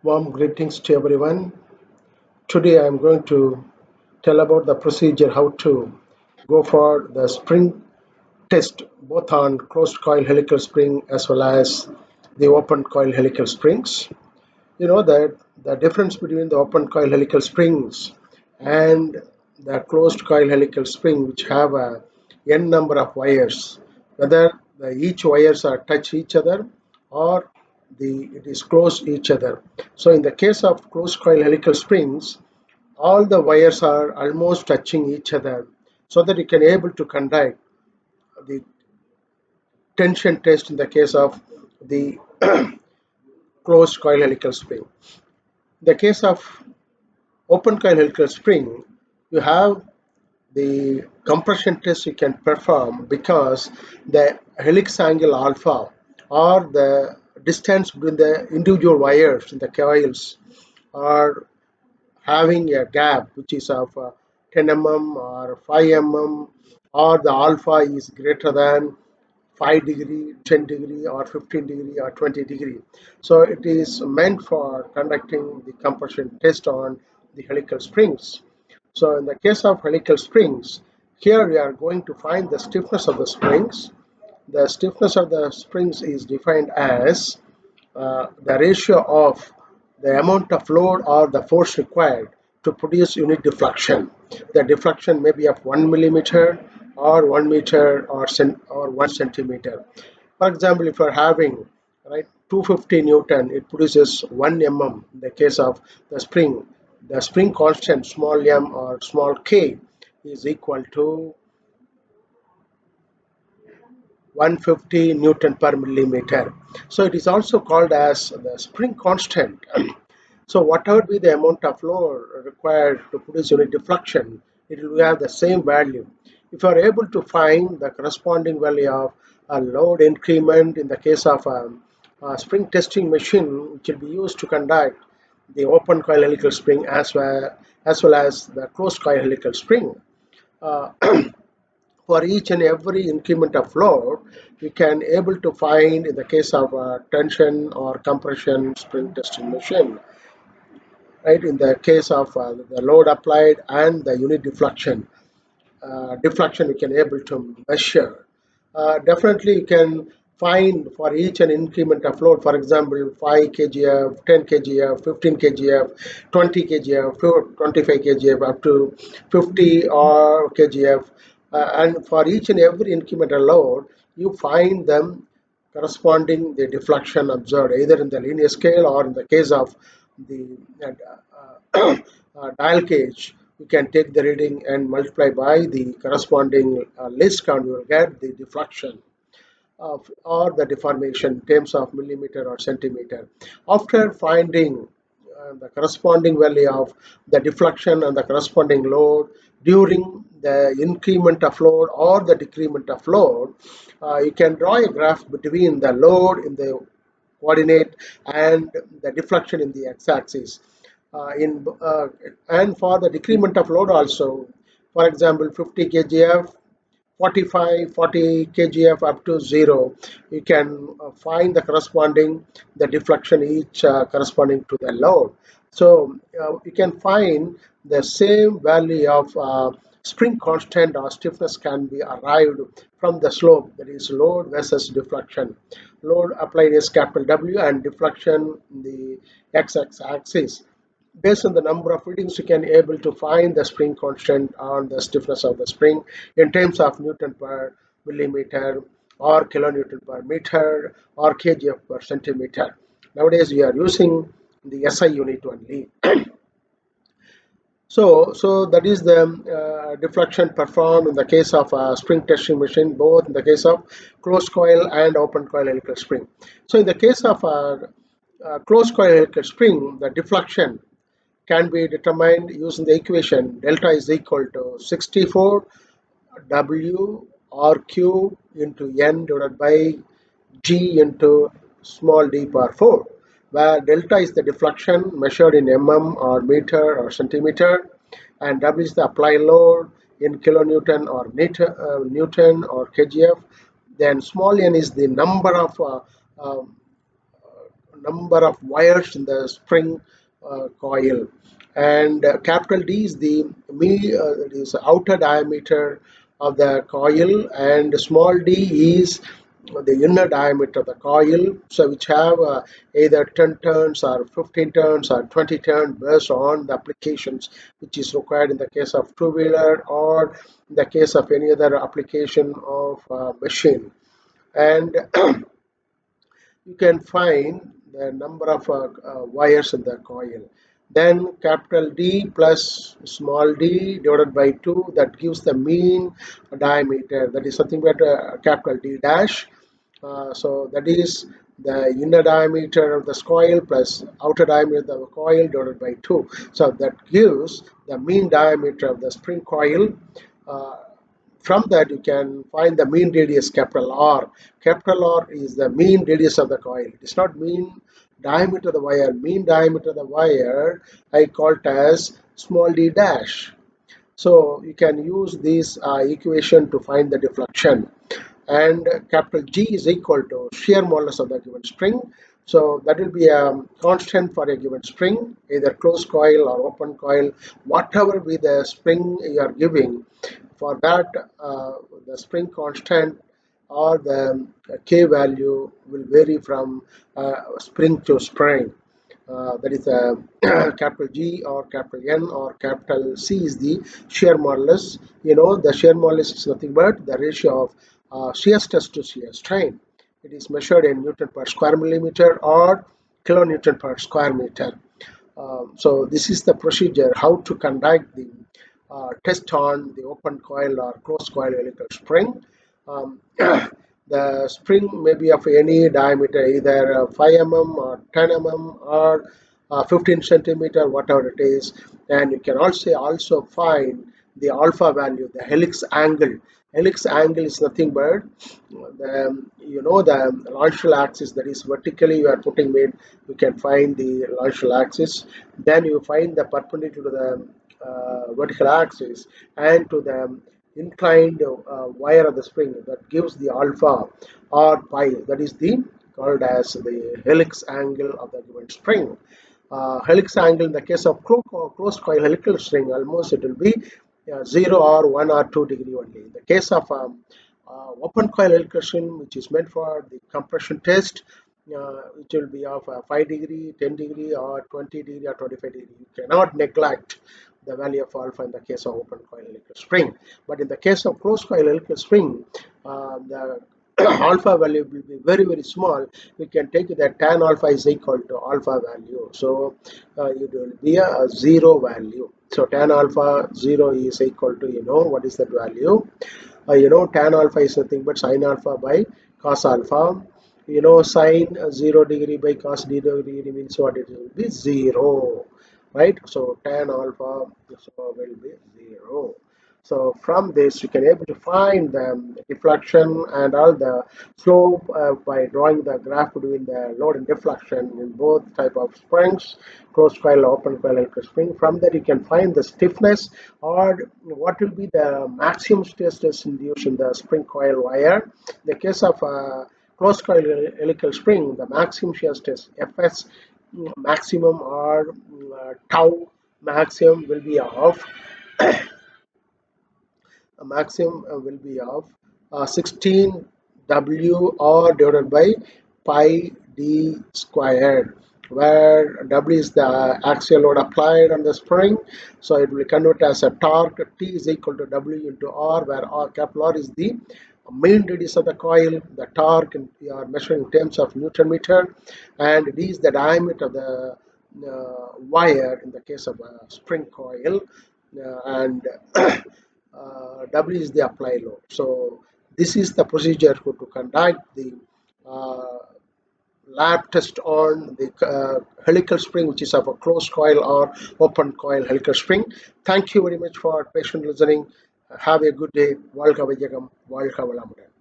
Warm greetings to everyone. Today I am going to tell about the procedure how to go for the spring test both on closed coil helical spring as well as the open coil helical springs. You know that the difference between the open coil helical springs and the closed coil helical spring, which have a n number of wires, whether each wires are touch each other or it is close each other. So in the case of closed coil helical springs, all the wires are almost touching each other, so that you can able to conduct the tension test in the case of the closed coil helical spring. In the case of open coil helical spring, you have the compression test you can perform because the helix angle alpha, or the distance between the individual wires in the coils, are having a gap which is of 10 mm or 5 mm, or the alpha is greater than 5 degree, 10 degree, or 15 degree, or 20 degree. So it is meant for conducting the compression test on the helical springs. So in the case of helical springs, here we are going to find the stiffness of the springs. The stiffness of the springs is defined as the ratio of the amount of load or the force required to produce unit deflection. The deflection may be of 1 millimeter or 1 meter or 1 centimeter. For example, if you are having 250 Newton, it produces 1 mm in the case of the spring. The spring constant small m or small k is equal to 150 Newton per millimeter. So it is also called as the spring constant. So whatever be the amount of load required to produce unit deflection, it will have the same value. If you are able to find the corresponding value of a load increment in the case of a spring testing machine, which will be used to conduct the open coil helical spring as well as the closed coil helical spring. Uh, for each and every increment of load, we can able to find in the case of a tension or compression spring testing machine, right? In the case of the load applied and the unit deflection we can able to measure. Definitely you can find for each an increment of load, for example 5 kgf, 10 kgf, 15 kgf, 20 kgf, 25 kgf, up to 50 or kgf, and for each and every incremental load you find them corresponding the deflection observed either in the linear scale or in the case of the dial gauge. You can take the reading and multiply by the corresponding list count. You will get the deflection of or the deformation in terms of millimeter or centimeter. After finding the corresponding value of the deflection and the corresponding load during the increment of load or the decrement of load, you can draw a graph between the load in the coordinate and the deflection in the x-axis. And for the decrement of load also, for example 50 kgf, 45, 40 kgf up to 0, you can find the corresponding the deflection each corresponding to the load. So you can find the same value of spring constant or stiffness can be arrived from the slope, that is load versus deflection. Load applied is capital W and deflection in the x-axis. Based on the number of readings, you can able to find the spring constant on the stiffness of the spring in terms of Newton per millimeter or kilonewton per meter or kgf per centimeter. Nowadays we are using the SI unit only. So that is the deflection performed in the case of a spring testing machine, both in the case of closed coil and open coil helical spring. So in the case of a closed coil helical spring, the deflection can be determined using the equation delta is equal to 64 W R cube into N divided by G into small d power 4, where delta is the deflection measured in mm or meter or centimeter, and W is the applied load in kilonewton or Newton or kgf. Then small n is the number of number of wires in the spring coil, and capital D is the it is outer diameter of the coil, and small d is the inner diameter of the coil, so which have either 10 turns or 15 turns or 20 turns based on the applications which is required in the case of two-wheeler or in the case of any other application of machine. And you can find the number of wires in the coil. Then capital D plus small d divided by 2, that gives the mean diameter, that is something but capital D dash. So that is the inner diameter of the coil plus outer diameter of the coil divided by 2. So that gives the mean diameter of the spring coil. Uh, from that you can find the mean radius capital R. Capital R is the mean radius of the coil. It is not mean diameter of the wire. Mean diameter of the wire I call it as small d dash. So you can use this equation to find the deflection. And capital G is equal to shear modulus of the given spring. So that will be a constant for a given spring, either closed coil or open coil, whatever be the spring you are giving. For that, the spring constant or the K value will vary from spring to spring. That is capital G or capital N or capital C is the shear modulus. You know, the shear modulus is nothing but the ratio of shear stress to shear strain. It is measured in Newton per square millimeter or kilonewton per square meter. So this is the procedure how to conduct the test on the open coil or closed coil helical spring. The spring may be of any diameter, either 5 mm or 10 mm or 15 centimeter, whatever it is. And you can also find the alpha value, the helix angle. Helix angle is nothing but the longitudinal axis, that is vertically you are putting it. You can find the longitudinal axis. Then you find the perpendicular to the vertical axis and to the inclined wire of the spring, that gives the alpha or pi, that is the called as the helix angle of the given spring. Helix angle in the case of closed coil helical string, almost it will be 0 or 1 or 2 degree only. In the case of open coil helical string, which is meant for the compression test, it will be of 5 degree, 10 degree or 20 degree or 25 degree. You cannot neglect the value of alpha in the case of open coil helical spring. But in the case of closed coil helical spring, the alpha value will be very, very small. We can take that tan alpha is equal to alpha value. So it will be a 0 value. So tan alpha 0 is equal to, what is that value? Tan alpha is nothing but sin alpha by cos alpha. Sin 0 degree by cos 0 degree means what? It will be 0, right? So tan alpha will be 0. So from this you can able to find the deflection and all the slope by drawing the graph between the load and deflection in both type of springs, closed coil, open coil helical spring. From there you can find the stiffness or what will be the maximum stress induced in the spring coil wire. In the case of closed coil helical spring, the maximum shear stress Fs maximum or tau maximum will be of maximum will be of 16 W R divided by pi d squared, where W is the axial load applied on the spring, so it will convert as a torque. T is equal to W into R, where capital R is the main radius of the coil. The torque we are measuring in terms of Newton meter, and D is the diameter of the wire in the case of a spring coil, and W is the apply load. So this is the procedure to conduct the uh, lab test on the helical spring, which is of a closed coil or open coil helical spring. Thank you very much for patient listening. Have a good day. Valga Vijagam, Valga Valamudan.